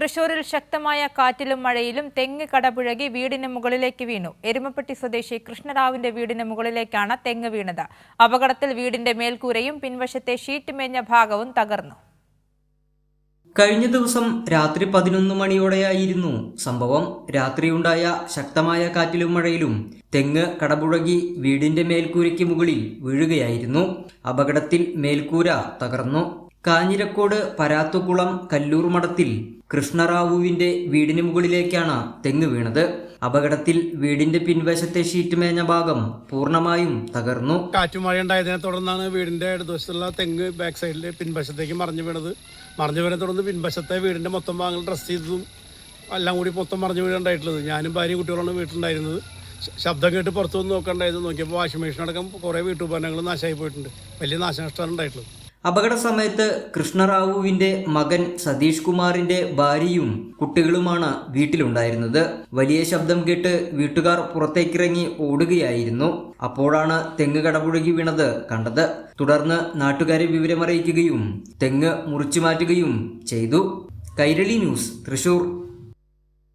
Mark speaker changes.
Speaker 1: തൃശൂരിൽ ശക്തമായ കാറ്റിലും മഴയിലും തെങ്ങ് കടപുഴകി വീടിന് മുകളിലേക്ക് വീണു. എരുമപ്പെട്ടി സ്വദേശി കൃഷ്ണറാവുവിന്റെ വീടിന് മുകളിലേക്കാണ് തെങ്ങ് വീണത്. അപകടത്തിൽ വീടിന്റെ മേൽക്കൂരയും പിൻവശത്തെ ഷീറ്റ് മേഞ്ഞ ഭാഗവും തകർന്നു.
Speaker 2: കഴിഞ്ഞ ദിവസം രാത്രി 11 മണിയോടെയായിരുന്നു സംഭവം. രാത്രിയുണ്ടായ ശക്തമായ കാറ്റിലും മഴയിലും തെങ്ങ് കടപുഴകി വീടിന്റെ മേൽക്കൂരയ്ക്ക് മുകളിൽ വീഴുകയായിരുന്നു. അപകടത്തിൽ മേൽക്കൂര തകർന്നു. കാഞ്ഞിരക്കോട് പരാത്തുകുളം കല്ലൂർ മഠത്തിൽ കൃഷ്ണറാവുവിന്റെ വീടിന് മുകളിലേക്കാണ് തെങ്ങ് വീണത്. അപകടത്തിൽ വീടിന്റെ പിൻവശത്തെ ഷീറ്റ് മേഞ്ഞ ഭാഗം പൂർണ്ണമായും തകർന്നു.
Speaker 3: കാറ്റുമഴ ഉണ്ടായതിനെ തുടർന്നാണ് വീടിന്റെ ഇടതുവശത്തുള്ള തെങ്ങ് ബാക്ക് സൈഡിൽ പിൻവശത്തേക്ക് മറിഞ്ഞു വീണത്. മറിഞ്ഞു വീണെ തുടർന്ന് പിൻവശത്തെ വീടിന്റെ മൊത്തം ഭാഗങ്ങൾ ഡ്രസ് ചെയ്തതും എല്ലാം കൂടി മൊത്തം മറിഞ്ഞു വീഴുണ്ടായിട്ടുള്ളത്. ഞാനും ഭാര്യയും കുട്ടികളാണ് വീട്ടിലുണ്ടായിരുന്നത്. ശബ്ദം കേട്ട് പുറത്തു വന്ന് നോക്കണ്ടായിരുന്നു. നോക്കിയപ്പോൾ വാഷിംഗ് മെഷീൻ അടക്കം കുറേ വീട്ടുപകരണങ്ങൾ നാശമായി പോയിട്ടുണ്ട്. വലിയ നാശനഷ്ടമാണ് ഉണ്ടായിട്ടുള്ളത്.
Speaker 2: അപകട സമയത്ത് കൃഷ്ണറാവുവിന്റെ മകൻ സതീഷ് കുമാറിന്റെ ഭാര്യയും കുട്ടികളുമാണ് വീട്ടിലുണ്ടായിരുന്നത്. വലിയ ശബ്ദം കേട്ട് വീട്ടുകാർ പുറത്തേക്കിറങ്ങി ഓടുകയായിരുന്നു. അപ്പോഴാണ് തെങ്ങ് കടപുഴകി വീണത് കണ്ടത്. തുടർന്ന് നാട്ടുകാരെ വിവരമറിയിക്കുകയും തെങ്ങ് മുറിച്ചു മാറ്റുകയും ചെയ്തു. കൈരളി ന്യൂസ്, തൃശൂർ.